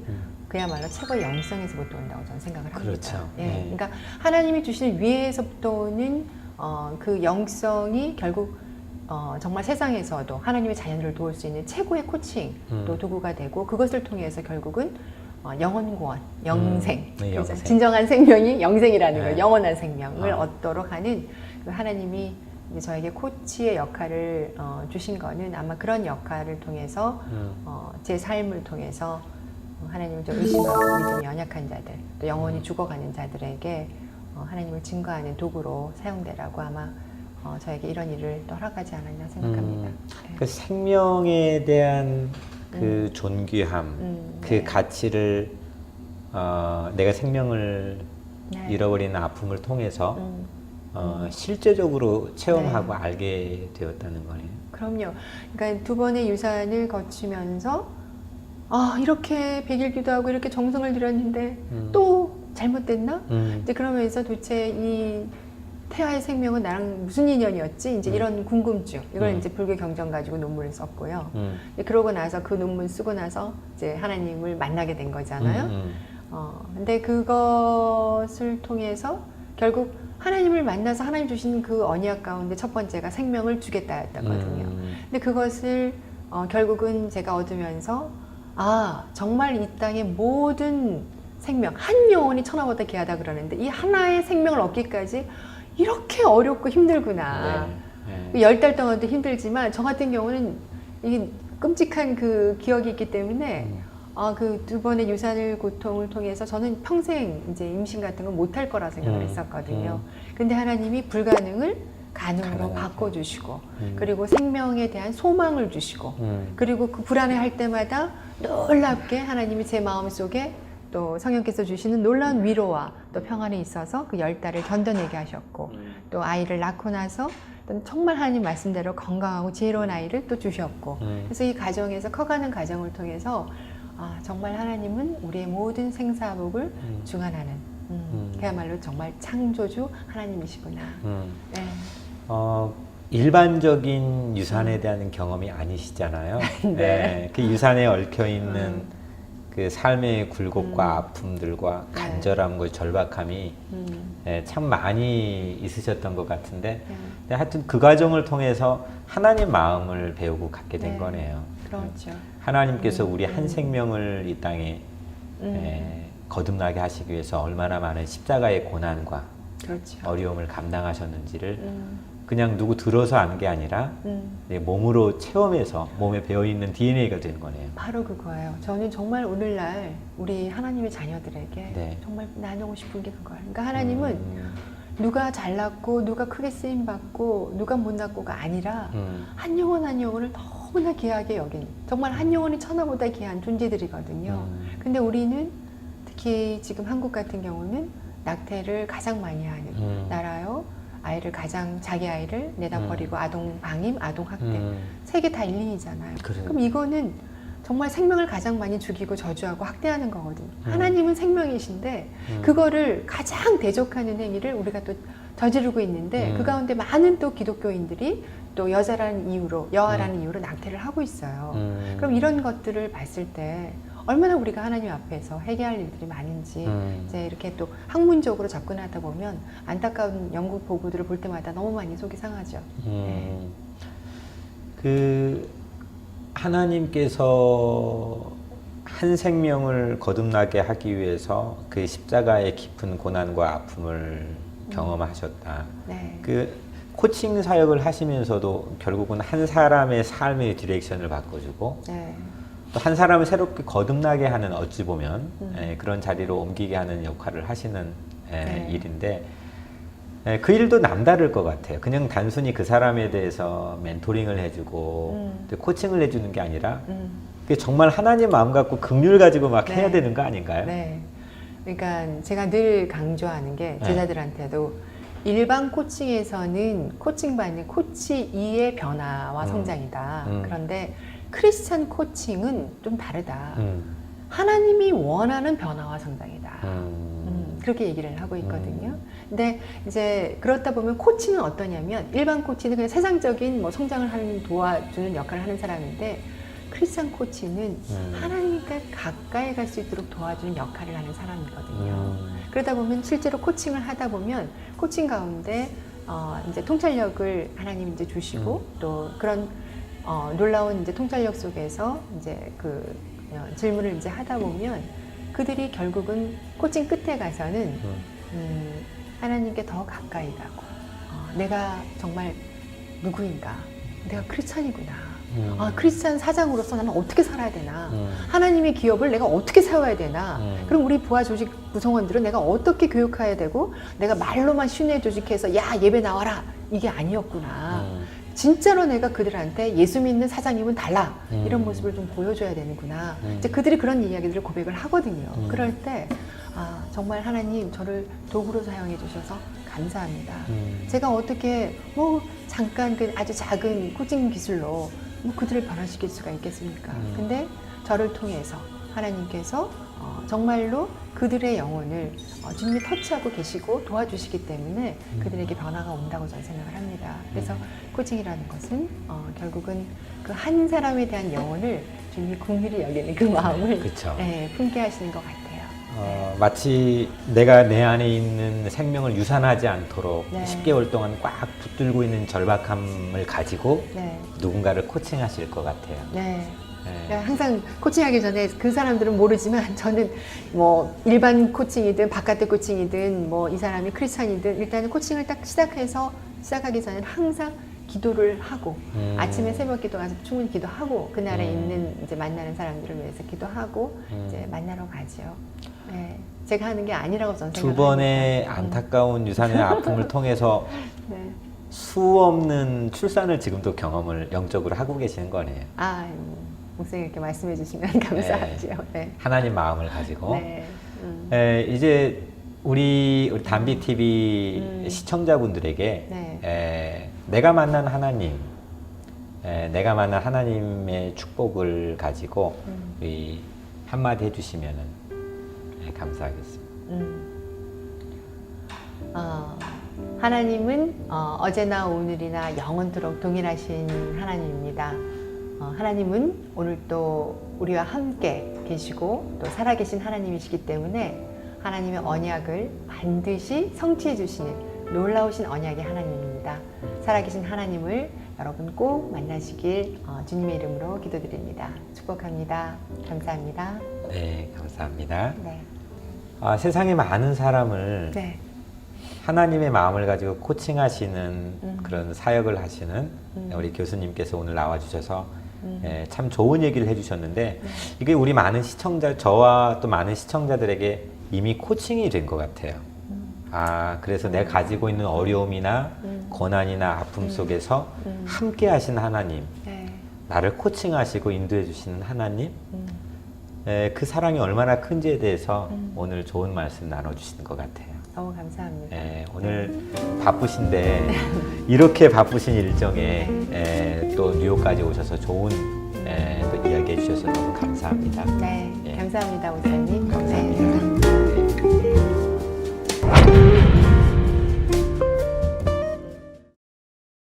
그야말로 최고의 영성에서부터 온다고 저는 생각을 합니다. 그렇죠. 예, 네. 그러니까 하나님이 주시는 위에서부터 오는 그 영성이 결국 정말 세상에서도 하나님의 자녀들을 도울 수 있는 최고의 코칭 또 도구가 되고, 그것을 통해서 결국은 영원구원, 영생, 네, 그죠? 영생. 진정한 생명이 영생이라는 네. 거예요. 영원한 생명을 아. 얻도록 하는 그 하나님이 이제 저에게 코치의 역할을 주신 거는 아마 그런 역할을 통해서 제 삶을 통해서 하나님을 좀 의심하고 믿음이 연약한 자들, 또 영원히 죽어가는 자들에게 하나님을 증거하는 도구로 사용되라고 아마 저에게 이런 일을 또 허락하지 않았나 생각합니다. 네. 그 생명에 대한 그 존귀함, 그 네. 가치를 내가 생명을 네. 잃어버리는 아픔을 통해서 실제적으로 체험하고 네. 알게 되었다는 거네요. 그럼요. 그러니까 두 번의 유산을 거치면서 이렇게 100일 기도하고 이렇게 정성을 들였는데 또 잘못됐나? 이제 그러면서 도대체 이 태아의 생명은 나랑 무슨 인연이었지? 이제 이런 궁금증. 이걸 이제 불교 경전 가지고 논문을 썼고요. 그러고 나서 그 논문 쓰고 나서 이제 하나님을 만나게 된 거잖아요. 근데 그것을 통해서 결국 하나님을 만나서 하나님 주신 그 언약 가운데 첫 번째가 생명을 주겠다였거든요. 근데 그것을 결국은 제가 얻으면서 아, 정말 이 땅의 모든 생명, 한 영혼이 천하보다 귀하다 그러는데 이 하나의 생명을 얻기까지 이렇게 어렵고 힘들구나. 네. 10달 동안도 힘들지만 저 같은 경우는 이게 끔찍한 그 기억이 있기 때문에 그 두 번의 유산을 고통을 통해서 저는 평생 이제 임신 같은 건 못할 거라 생각을 했었거든요. 근데 하나님이 불가능을 가능으로 바꿔주시고 그리고 생명에 대한 소망을 주시고 그리고 그 불안해할 때마다 놀랍게 하나님이 제 마음속에 또 성령께서 주시는 놀라운 위로와 또 평안이 있어서 그 10달을 견뎌내게 하셨고 또 아이를 낳고 나서 정말 하나님 말씀대로 건강하고 지혜로운 아이를 또 주셨고 그래서 이 가정에서 커가는 과정을 통해서 아, 정말 하나님은 우리의 모든 생사복을 주관하는 그야말로 정말 창조주 하나님이시구나. 네. 일반적인 유산에 대한 경험이 아니시잖아요. 네. 그 유산에 얽혀 있는 그 삶의 굴곡과 아픔들과 간절함과 절박함이 참 많이 있으셨던 것 같은데 근데 하여튼 그 과정을 통해서 하나님 마음을 배우고 갖게 된 거네요. 그렇죠. 하나님께서 우리 한 생명을 이 땅에 거듭나게 하시기 위해서 얼마나 많은 십자가의 고난과 그렇죠. 어려움을 감당하셨는지를 그냥 누구 들어서 아는 게 아니라 몸으로 체험해서 몸에 배어있는 DNA가 되는 거네요. 바로 그거예요. 저는 정말 오늘날 우리 하나님의 자녀들에게 네. 정말 나누고 싶은 게 그거예요. 그러니까 하나님은 누가 잘났고 누가 크게 쓰임받고 누가 못났고가 아니라 한 영혼 한 영혼을 너무나 귀하게 여긴 정말 한 영혼이 천하보다 귀한 존재들이거든요. 근데 우리는 특히 지금 한국 같은 경우는 낙태를 가장 많이 하는 나라요. 아이를 가장 자기 아이를 내다 버리고 아동 방임, 아동 학대 세계 다 1인이잖아요. 그래요. 그럼 이거는 정말 생명을 가장 많이 죽이고 저주하고 학대하는 거거든요. 하나님은 생명이신데 그거를 가장 대적하는 행위를 우리가 또 저지르고 있는데 그 가운데 많은 또 기독교인들이 또 여자라는 이유로 여아라는 이유로 낙태를 하고 있어요. 그럼 이런 것들을 봤을 때 얼마나 우리가 하나님 앞에서 해결할 일들이 많은지 이제 이렇게 또 학문적으로 접근하다 보면 안타까운 연구 보고들을 볼 때마다 너무 많이 속이 상하죠. 네. 그 하나님께서 한 생명을 거듭나게 하기 위해서 그 십자가의 깊은 고난과 아픔을 경험하셨다. 네. 그 코칭 사역을 하시면서도 결국은 한 사람의 삶의 디렉션을 바꿔주고 네. 또 한 사람을 새롭게 거듭나게 하는 어찌 보면 그런 자리로 옮기게 하는 역할을 하시는 일인데 그 일도 남다를 것 같아요. 그냥 단순히 그 사람에 대해서 멘토링을 해주고 또 코칭을 해주는 게 아니라 그게 정말 하나님 마음 갖고 긍휼 가지고 막 해야 되는 거 아닌가요? 네. 그러니까 제가 늘 강조하는 게 제자들한테도 일반 코칭에서는 코칭받는 코치 2의 변화와 성장이다. 그런데 크리스찬 코칭은 좀 다르다. 하나님이 원하는 변화와 성장이다. 그렇게 얘기를 하고 있거든요. 근데 이제 그렇다 보면 코치는 어떠냐면 일반 코치는 그냥 세상적인 뭐 성장을 하는 도와주는 역할을 하는 사람인데 크리스찬 코치는 하나님과 가까이 갈 수 있도록 도와주는 역할을 하는 사람이거든요. 그러다 보면 실제로 코칭을 하다 보면 코칭 가운데 이제 통찰력을 하나님 이제 주시고 또 그런 놀라운 이제 통찰력 속에서 이제 그 질문을 이제 하다 보면 그들이 결국은 코칭 끝에 가서는 하나님께 더 가까이 가고 내가 정말 누구인가? 내가 크리스찬이구나. 크리스찬 사장으로서 나는 어떻게 살아야 되나? 하나님의 기업을 내가 어떻게 세워야 되나? 그럼 우리 부하 조직 구성원들은 내가 어떻게 교육해야 되고 내가 말로만 신뢰 조직해서 야 예배 나와라 이게 아니었구나. 진짜로 내가 그들한테 예수 믿는 사장님은 달라 이런 모습을 좀 보여줘야 되는구나. 이제 그들이 그런 이야기들을 고백을 하거든요. 그럴 때 정말 하나님 저를 도구로 사용해 주셔서 감사합니다. 제가 어떻게 뭐 잠깐 그 아주 작은 코칭 기술로 뭐 그들을 변화시킬 수가 있겠습니까? 근데 저를 통해서 하나님께서 정말로 그들의 영혼을 주님이 터치하고 계시고 도와주시기 때문에 그들에게 변화가 온다고 저는 생각을 합니다. 그래서 코칭이라는 것은 결국은 그 한 사람에 대한 영혼을 주님이 긍휼히 여기는 그 마음을 그쵸. 네, 품게 하시는 것 같아요. 마치 내가 내 안에 있는 생명을 유산하지 않도록 네. 10개월 동안 꽉 붙들고 있는 절박함을 가지고 네, 누군가를 코칭하실 것 같아요. 네. 네. 그러니까 항상 코칭하기 전에 그 사람들은 모르지만 저는 뭐 일반 코칭이든 바깥의 코칭이든 뭐 이 사람이 크리스찬이든 일단은 코칭을 딱 시작하기 전에는 항상 기도를 하고 아침에 새벽 기도 가서 충분히 기도하고 그날에 있는 이제 만나는 사람들을 위해서 기도하고 이제 만나러 가죠. 네. 제가 하는 게 아니라고 저는 두 생각합니다. 번의 안타까운 유산의 아픔을 통해서 네. 수 없는 출산을 지금도 경험을 영적으로 하고 계시는 거네요. 목사님 이렇게 말씀해 주시면 감사하죠. 네. 하나님 마음을 가지고. 네. 이제 우리 담비 TV 시청자분들에게 네. 내가 만난 하나님, 내가 만난 하나님의 축복을 가지고 이 한마디 해주시면은 감사하겠습니다. 하나님은 어제나 오늘이나 영원토록 동일하신 하나님입니다. 하나님은 오늘 또 우리와 함께 계시고 또 살아계신 하나님이시기 때문에 하나님의 언약을 반드시 성취해 주시는 놀라우신 언약의 하나님입니다. 살아계신 하나님을 여러분 꼭 만나시길 주님의 이름으로 기도드립니다. 축복합니다. 감사합니다. 네, 감사합니다. 네. 세상에 많은 사람을 네. 하나님의 마음을 가지고 코칭하시는 그런 사역을 하시는 우리 교수님께서 오늘 나와주셔서 참 좋은 얘기를 해주셨는데 이게 우리 많은 시청자, 저와 또 많은 시청자들에게 이미 코칭이 된 것 같아요. 그래서 내가 가지고 있는 어려움이나 고난이나 아픔 속에서 함께 하신 하나님, 네. 나를 코칭하시고 인도해 주시는 하나님, 그 사랑이 얼마나 큰지에 대해서 오늘 좋은 말씀 나눠주시는 것 같아요. 너무 감사합니다. 오늘 바쁘신데 이렇게 바쁘신 일정에 또 뉴욕까지 오셔서 좋은 또 이야기 해주셔서 너무 감사합니다. 네, 예. 감사합니다, 목사님.